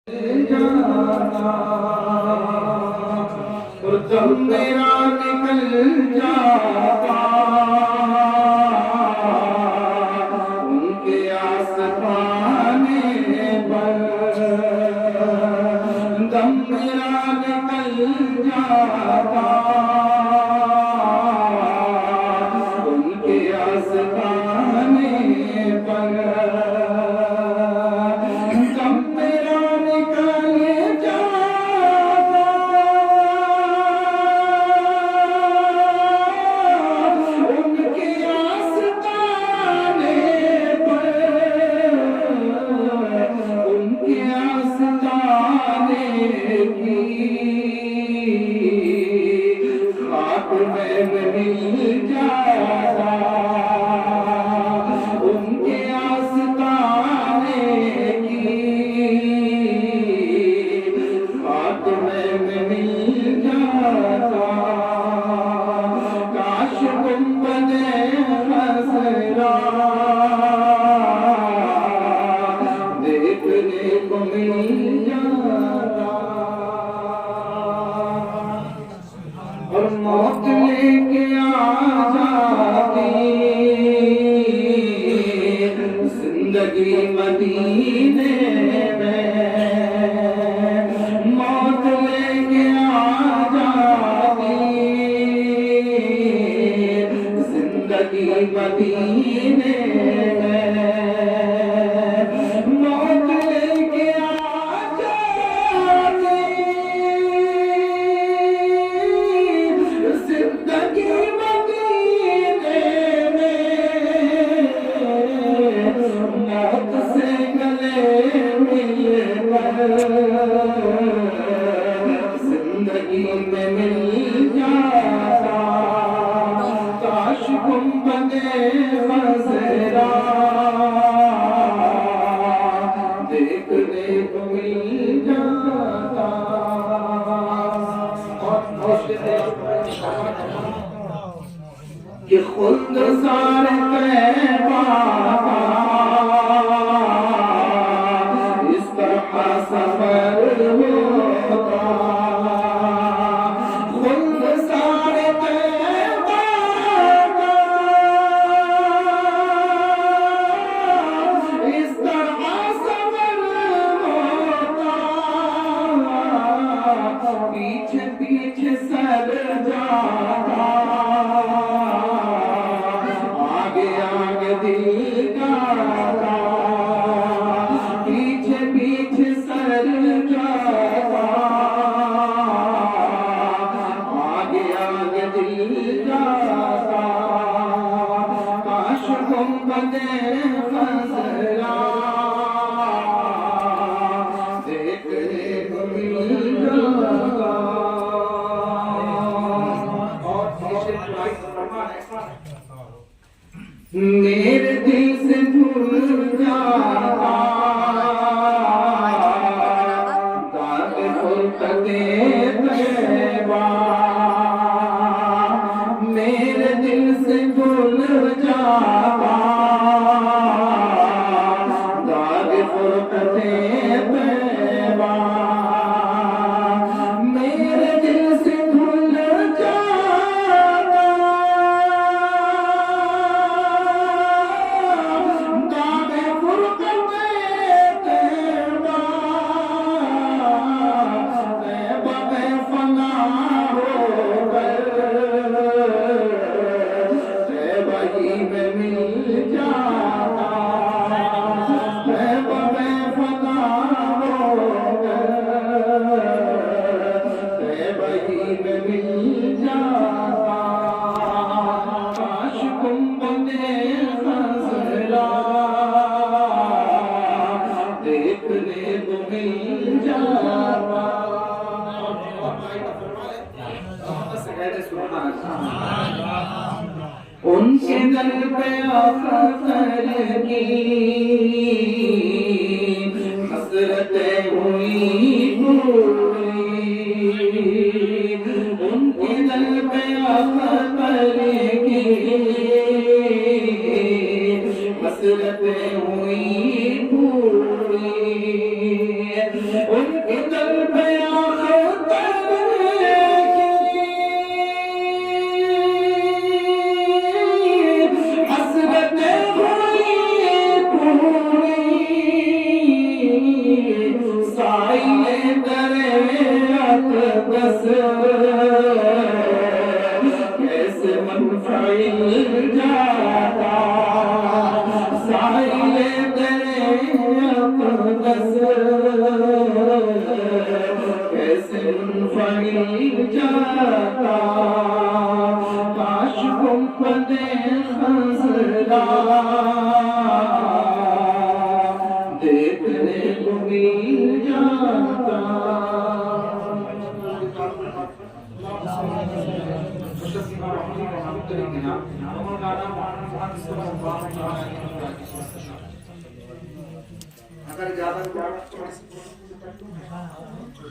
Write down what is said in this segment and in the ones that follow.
और जब मेरा निकल जाता उनके आसमाने पर, जब मेरा निकल जाता उनके आसमाने पर, और मौत लेके आ जाती जिंदगी मदीने में, मौत लेके आ जाती जिंदगी मदीने में, मौत लेके आ जाती जिंदगी मदीने में, मौत से गले मिलकर जिंदगी में मिल जाता, काश गुंबदे खज़रा देखने को मिल जाता। कि खुद सारे तैबा इस तरह सफर होता, खुद सारे तैबा इस तरह सफर होता, पीछे पीछे सर जाता, आगे आगे दिल जाता, पीछे पीछे सर जाता, आगे आगे दिल जाता, काश गुंबदे खज़रा देखने को मिल जाता। मेरे दिल से भूल जाता दाग फुरकते तैबा, मेरे दिल से भूल जाता दाग फुरकते तैबा, मेरे दिल से भूल जाता दाग फुरकते तैबा, तैबा में फना होकर तैबा ही में मिल जाता, तैबा में फना होकर तैबा ही में मिल जाता, काश गुंबदे खज़रा देखने को मिल जाता। उनके दर पे अख्तर की हसरतें हुई पूरी, उनके दर पे अख्तर की हसरतें हुई पूरी, साइले दरे अक़दस कैसे मुनफ़िल जाता साइले दरे अक़दस कैसे मुनफ़िल जाता काश गुंबदे खज़रा देखने को मिल जाता अगर ज्यादा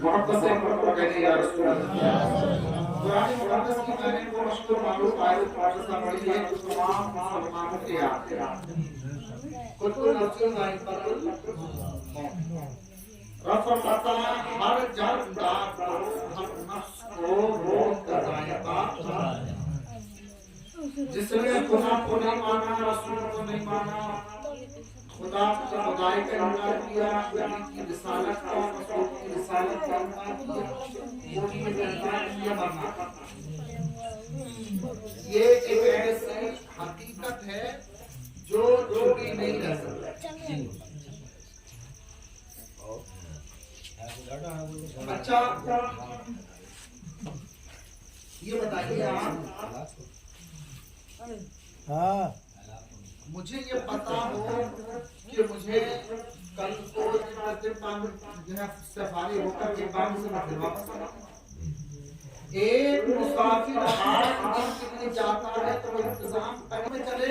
मोहब्बत से कहने या रसूल कुरान मुक़द्दस की मैंने वो मशहूर मारूफ आयत पाकिस्तान पढ़ी है जो तमाम मुसलमानों के याद है खुद को नफ्सुल ज़ाइक़ातुल मौत रब फरमाता है हर जानदार को हर नफ्स को मौत का ज़ाइक़ा जिसने खुदा को नहीं माना रसूल को नहीं माना खुदा का खुदाई का इनकार किया नबी की रिसालत का रसूल की रिसालत का इनकार किया वो भी इनकार किया मरना ये एक ऐसी हकीकत है जो भी नहीं रह सकती। अच्छा ये बताइए आप मुझे ये पता हो कि मुझे कल को सफारी होकर के काम से मैं फिर वापस आना एक मुसाफिर 8 दिन के लिए जाता है तो इंतजाम करने चले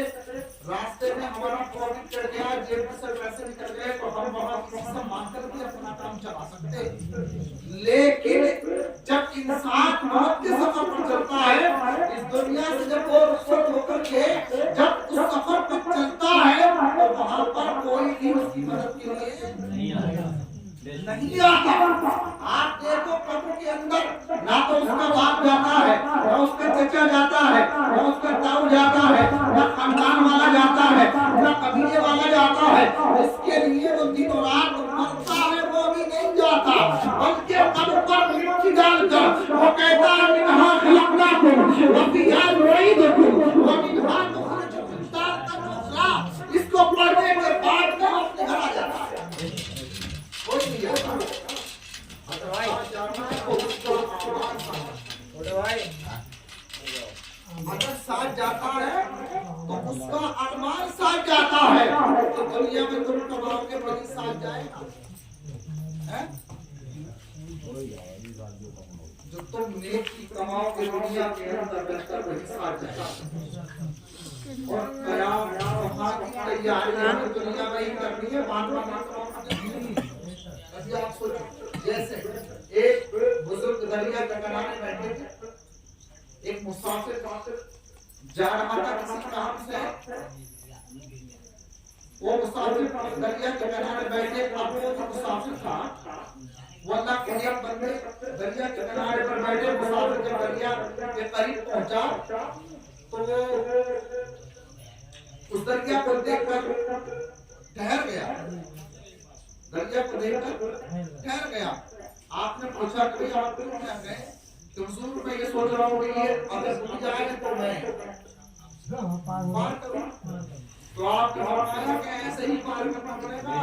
रास्ते में हमारा प्रॉफिट कर गया जेब से पैसे निकल गए तो हम वहां किसी से मांग कर भी अपना काम चला सकते लेकिन जब इंसान मौत के सफर पर चलता है इस दुनिया से जब वो रुखसत होकर के जब उस सफर पर चलता है तो वहां पर कोई भी उसकी मदद के लिए नहीं आता। आप देखो प्रभु के अंदर ना तो उसका बाप जाता है ना उसका चचा जाता है ना उसका ताऊ जाता है ना खानदान वाला जाता है ना कबीले वाला जाता है इसके लिए वो दिनों रात मरता है वो भी नहीं जाता बल्कि कब्र पर मिट्टी डालकर वो कहता है मिन्हा खलक़नाकुम व फिहा नुईदुकुम व मिन्हा नुखरिजुकुम तारतन उखरा। इसको पढ़ने के बाद में अपने घर आ जाता है कोई नहीं आता। अगर साथ जाता है तो उसका अरमान साथ जाता है तो दुनिया में तुम कमाओगे वही साथ जाएगा है? जो तुम नेक की कमाओगे दुनिया के अंदर बेहतर वही साथ जाएगा और कयाम वहाँ की तैयारी हमें दुनिया में ही करनी है मानवा अभी आप सोचो जैसे एक बुजुर्ग दरिया के किनारे बैठे थे एक मुसाफिर जा रहा था किसी काम से वो मुसाफिर दरिया के किनारे बैठे अब वो जो मुसाफिर था वो अल्लाह के नियम बंदे दरिया के किनारे पर बैठे मुसाफिर जब दरिया के करीब पहुंचा तो वो उस दरिया को देखकर ठहर गया दरिया को देखकर ठहर गया। आपने पूछा कि आप क्यों ठहर गए तो हुजूर मैं ये सोच रहा हूँ कि ये अगर डूब जाए तो मैं पार करूं तो आपने फरमाया कि ऐसे ही पार करना पड़ेगा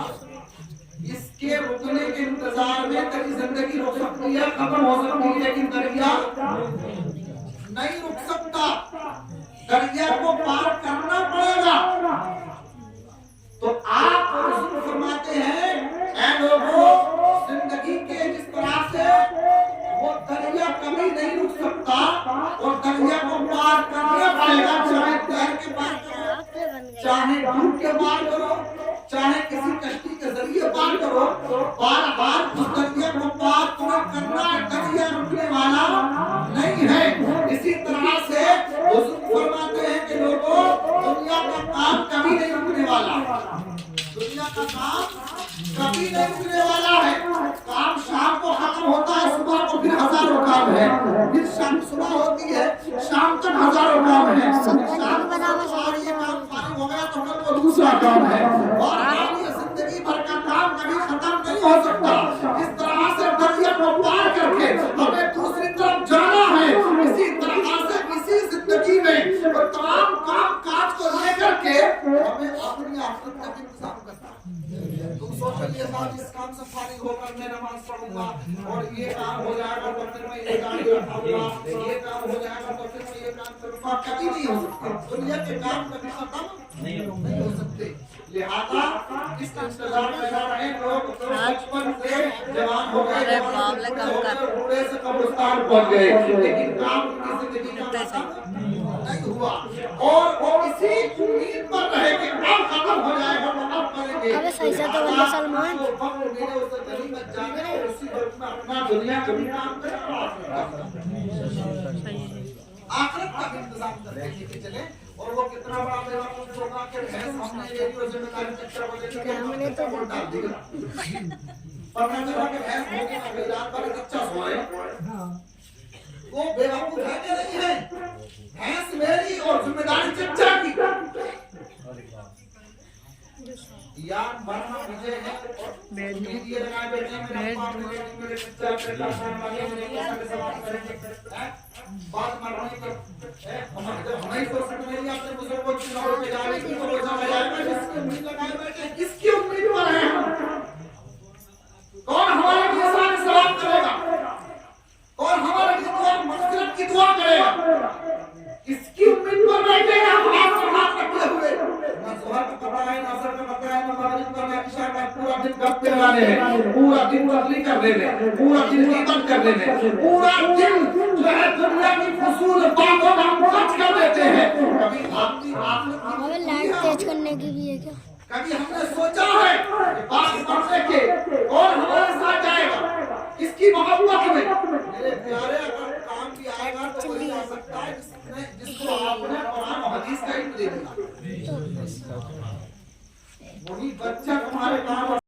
इसके रुकने के इंतजार में तेरी जिंदगी रुक सकती है खत्म हो सकती है लेकिन दरिया नहीं रुक सकता दरिया को पार करना पड़ेगा। तो आप फरमाते हैं ऐ लोगों जिंदगी के जिस तरह से वो दरिया कभी नहीं रुक सकता और दरिया को पार करना पड़ेगा चाहे तैर के पार करो चाहे डूब के पार करो चाहे किसी कश्ती के जरिए पार करो बार बार उस दरिया को पार तुम्हें करना है दरिया रुकने वाला नहीं है। इसी तरह से हुजूर फरमाते हैं कि लोगों दुनिया का काम कभी नहीं रुकने वाला दुनिया का काम कभी नहीं रुकने वाला है। काम शाम को खत्म होता है सुबह को फिर हजारों काम है फिर शाम सुबह होती है शाम तक हजारों काम है शाम को ये काम पानी हो गया तो कल को दूसरा काम है और जिंदगी भर का काम कभी खत्म नहीं हो सकता। इस बहुत इंतजाम करता है। तुम सोचो ये साहब इस काम से फारिग होकर मैं नमाज पढ़ूंगा और ये काम हो जाएगा तो फिर मैं ये गाड़ी उठाऊंगा, ये काम हो जाएगा तो फिर मैं ये काम करूंगा, कभी नहीं हो सकता। दुनिया के काम कभी खत्म नहीं हो सकते। लिहाजा इस इंतजार में जा रहे लोग बचपन से जवान हो गए, बूढ़े से कब्रिस्तान पहुंच गए, लेकिन काम की जिंदगी का खत्म नहीं हुआ और इसी उम्मीद पर रहे कि अब खत्म हो जाएगा तो अब करेंगे। अबे सही से तो बोलो सलमान। मेरे उस गली में जाके और उसी वक्त में अपना दुनिया का भी काम करें, आखिरत का भी इंतजाम करके लेके चले। और वो कितना बड़ा बेवकूफ होगा कि भैंस हमने ये जो जिम्मेदारी चक्कर को लेकर हमने तो वोट डाल दिया, पता चला कि भैंस होगी ना बाजार पर इच्छा सोए। वो बेवकूफ है कि नहीं है? भैंस मेरी और जिम्मेदारी चच्चा की। यार मरना मुझे है और ये लगाए बैठे मेरे पास मेरे चच्चा पे काम वाले मेरे के सवाल करेंगे बात मरने के हमें तो सकते नहीं आपने बुजुर्गों की नौकरी पे जाने की तो बोझा लगाया इसकी उम्मीद लगाए बैठे, किसकी उम्मीद पर है हम? कौन हमारे लिए सलाम करेगा? कौन हमारे लिए दुआ मग़फ़िरत की दुआ करेगा? इसकी उम्मीद पर बैठे हैं हम हाथ पर हाथ रखे हुए। ना ज़ोहर का पता है, ना असर का पता है, ना मग़रिब का, ना इशा का, पूरा दिन गप्पे लड़ाने हैं, पूरा दिन तस्लीम कर देने, पूरा दिन गीबत कर देने, पूरा दिन जो है दुनिया की फजूल बातों में हम खर्च कर देते हैं। कभी आपकी अबे लाइट तेज करने की भी है क्या? कभी हमने सोचा है कि बात पढ़ने के और हमारे साथ जाएगा किसकी मोहब्बत में? मेरे प्यारे अगर काम भी आएगा तो वही आ सकता है जिसको आपने कुरान और हदीस का इल्म दे दिया। वही बच्चा तुम्हारे काम